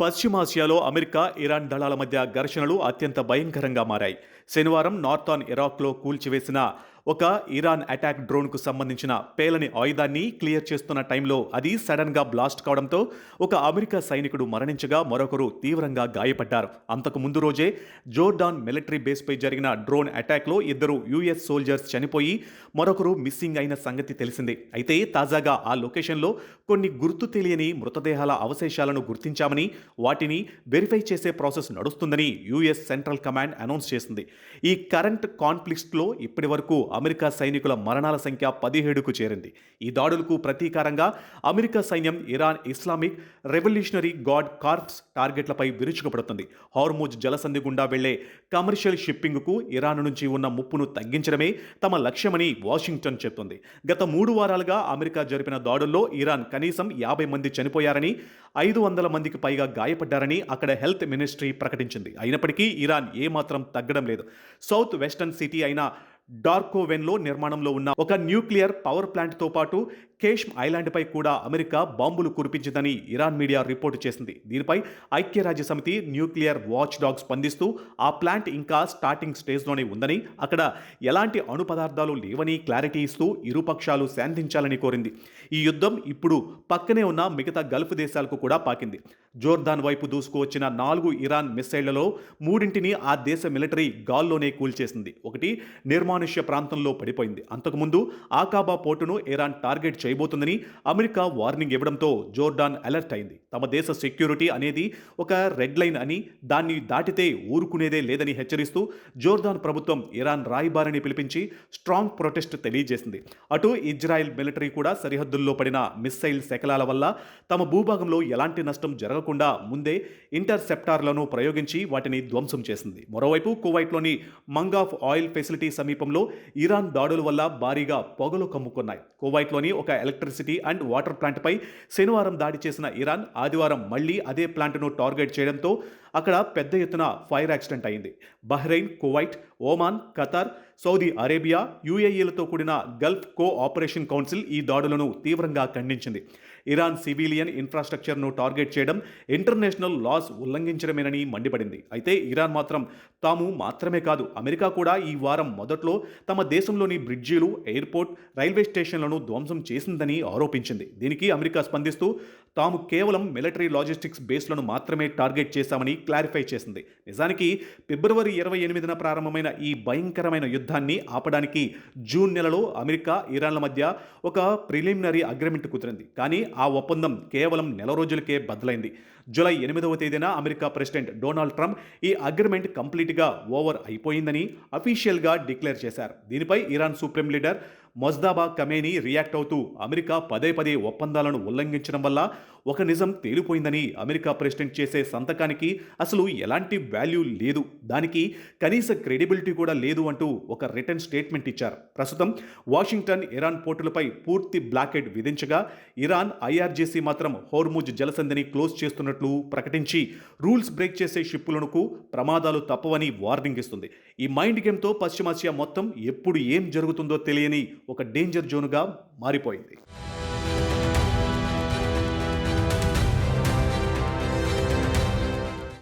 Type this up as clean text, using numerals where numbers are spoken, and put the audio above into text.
పశ్చిమాసియాలో America, Iran దళాల మధ్య ఘర్షణలు అత్యంత భయంకరంగా మారాయి. శనివారం నార్థాన్ ఇరాక్లో కూల్చివేసిన ఒక ఇరాన్ అటాక్ డ్రోన్కు సంబంధించిన పేలని ఆయుధాన్ని క్లియర్ చేస్తున్న టైంలో అది సడన్గా బ్లాస్ట్ కావడంతో ఒక అమెరికా సైనికుడు మరణించగా మరొకరు తీవ్రంగా గాయపడ్డారు. అంతకు ముందు రోజే జోర్డాన్ మిలిటరీ బేస్పై జరిగిన డ్రోన్ అటాక్లో 2 యుఎస్ సోల్జర్స్ చనిపోయి మరొకరు మిస్సింగ్ అయిన సంగతి తెలిసిందే. అయితే తాజాగా ఆ లొకేషన్లో కొన్ని గుర్తు తెలియని మృతదేహాల అవశేషాలను గుర్తించామని, వాటిని వెరిఫై చేసే ప్రాసెస్ నడుస్తుందని యుఎస్ సెంట్రల్ కమాండ్ అనౌన్స్ చేసింది. ఈ కరెంట్ కాన్ఫ్లిక్ట్స్లో ఇప్పటి వరకు అమెరికా సైనికుల మరణాల సంఖ్య 17కు చేరింది. ఈ దాడులకు ప్రతీకారంగా అమెరికా సైన్యం Iran Islamic revolutionary guard corps టార్గెట్లపై విరుచుకుపడుతుంది. హార్ముజ్ జలసంధి గుండా వెళ్లే కమర్షియల్ షిప్పింగ్కు ఇరాన్ నుంచి ఉన్న ముప్పును తగ్గించడమే తమ లక్ష్యమని వాషింగ్టన్ చెప్తుంది. గత 3 వారాలుగా అమెరికా జరిపిన దాడుల్లో ఇరాన్ కనీసం 50 మంది చనిపోయారని, 500 మందికి పైగా గాయపడ్డారని అక్కడ హెల్త్ మినిస్ట్రీ ప్రకటించింది. అయినప్పటికీ ఇరాన్ ఏమాత్రం తగ్గడం లేదు. సౌత్ వెస్టర్న్ సిటీ అయిన డార్కోవెన్లో నిర్మాణంలో ఉన్న ఒక న్యూక్లియర్ పవర్ ప్లాంట్తో పాటు కేష్మ్ ఐలాండ్పై కూడా అమెరికా బాంబులు కురిపించిందని ఇరాన్ మీడియా రిపోర్టు చేసింది. దీనిపై ఐక్యరాజ్యసమితి న్యూక్లియర్ వాచ్ డాగ్ స్పందిస్తూ ఆ ప్లాంట్ ఇంకా స్టార్టింగ్ స్టేజ్లోనే ఉందని, అక్కడ ఎలాంటి అణు పదార్థాలు లేవని క్లారిటీ ఇస్తూ ఇరుపక్షాలు శాంతించాలని కోరింది. ఈ యుద్ధం ఇప్పుడు పక్కనే ఉన్న మిగతా గల్ఫ్ దేశాలకు కూడా పాకింది. జోర్దాన్ వైపు దూసుకువచ్చిన 4 ఇరాన్ మిస్సైళ్లలో 3ంటిని ఆ దేశ మిలిటరీ గాల్లోనే కూల్చేసింది. ఒకటి నిర్మానుష్య ప్రాంతంలో పడిపోయింది. అంతకుముందు ఆకాబా పోర్టును ఇరాన్ టార్గెట్ చేయబోతుందని అమెరికా వార్నింగ్ ఇవ్వడంతో జోర్డాన్ అలర్ట్ అయింది. తమ దేశ సెక్యూరిటీ అనేది ఒక రెడ్ లైన్ అని, దాన్ని దాటితే ఊరుకునేదే లేదని హెచ్చరిస్తూ జోర్డాన్ ప్రభుత్వం ఇరాన్ రాయబారిని పిలిపించి స్ట్రాంగ్ ప్రొటెస్ట్ తెలియజేసింది. అటు ఇజ్రాయెల్ మిలిటరీ కూడా సరిహద్దుల్లో పడిన మిస్సైల్ శకలాల వల్ల తమ భూభాగంలో ఎలాంటి నష్టం జరగకుండా ముందే ఇంటర్సెప్టార్లను ప్రయోగించి వాటిని ధ్వంసం చేసింది. మరోవైపు కువైట్లోని మంగాఫ్ ఆయిల్ ఫెసిలిటీ సమీపంలో ఇరాన్ దాడుల వల్ల భారీగా పొగలు కమ్ముకున్నాయి. కువైట్లోని ఒక ఎలక్ట్రిసిటీ అండ్ వాటర్ ప్లాంట్పై శనివారం దాడి చేసిన ఇరాన్ ఆదివారం మళ్లీ అదే ప్లాంట్ను టార్గెట్ చేయడంతో అక్కడ పెద్ద ఎత్తున ఫైర్ యాక్సిడెంట్ అయింది. Bahrain, Kuwait, Oman, Qatar, Saudi Arabia, యుఏఈలతో కూడిన గల్ఫ్ కోఆపరేషన్ కౌన్సిల్ ఈ దాడులను తీవ్రంగా ఖండించింది. ఇరాన్ సివిలియన్ ఇన్ఫ్రాస్ట్రక్చర్ను టార్గెట్ చేయడం ఇంటర్నేషనల్ లాస్ ఉల్లంఘించడమేనని మండిపడింది. అయితే ఇరాన్ మాత్రం తాము మాత్రమే కాదు, అమెరికా కూడా ఈ వారం మొదట్లో తమ దేశంలోని బ్రిడ్జీలు, ఎయిర్పోర్ట్, రైల్వే స్టేషన్లను ధ్వంసం చేసిందని ఆరోపించింది. దీనికి అమెరికా స్పందిస్తూ తాము కేవలం మిలిటరీ లాజిస్టిక్స్ బేస్లను మాత్రమే టార్గెట్ చేశామని క్లారిఫై చేసింది. నిజానికి ఫిబ్రవరి 28న ప్రారంభమైన ఈ భయంకరమైన యుద్ధాన్ని ఆపడానికి జూన్ నెలలో అమెరికా, ఇరాన్ల మధ్య ఒక ప్రిలిమినరీ అగ్రిమెంట్ కుదిరింది. కానీ ఆ ఒప్పందం కేవలం నెల రోజులకే బద్దలైంది. జూలై 8వ తేదీన అమెరికా ప్రెసిడెంట్ డొనాల్డ్ ట్రంప్ ఈ అగ్రిమెంట్ కంప్లీట్గా ఓవర్ అయిపోయిందని అఫీషియల్గా డిక్లేర్ చేశారు. దీనిపై Iran supreme leader Mojtaba Khamenei react అవుతూ అమెరికా పదే ఒప్పందాలను ఉల్లంఘించడం వల్ల ఒక నిజం తేలిపోయిందని, అమెరికా ప్రెసిడెంట్ చేసే సంతకానికి అసలు ఎలాంటి వాల్యూ లేదు, దానికి కనీస క్రెడిబిలిటీ కూడా లేదు అంటూ ఒక రిటర్న్ స్టేట్మెంట్ ఇచ్చారు. ప్రస్తుతం వాషింగ్టన్ ఇరాన్ పోర్టులపై పూర్తి బ్లాకెడ్ విధించగా ఇరాన్ ఐఆర్జీసీ మాత్రం హోర్ముజ్ జలసంధిని క్లోజ్ చేస్తున్నట్లు ప్రకటించి రూల్స్ బ్రేక్ చేసే షిప్పులకు ప్రమాదాలు తప్పవని వార్నింగ్ ఇస్తుంది. ఈ మైండ్ గేమ్తో పశ్చిమాసియా మొత్తం ఎప్పుడు ఏం జరుగుతుందో తెలియని ఒక డేంజర్ జోన్గా మారిపోయింది.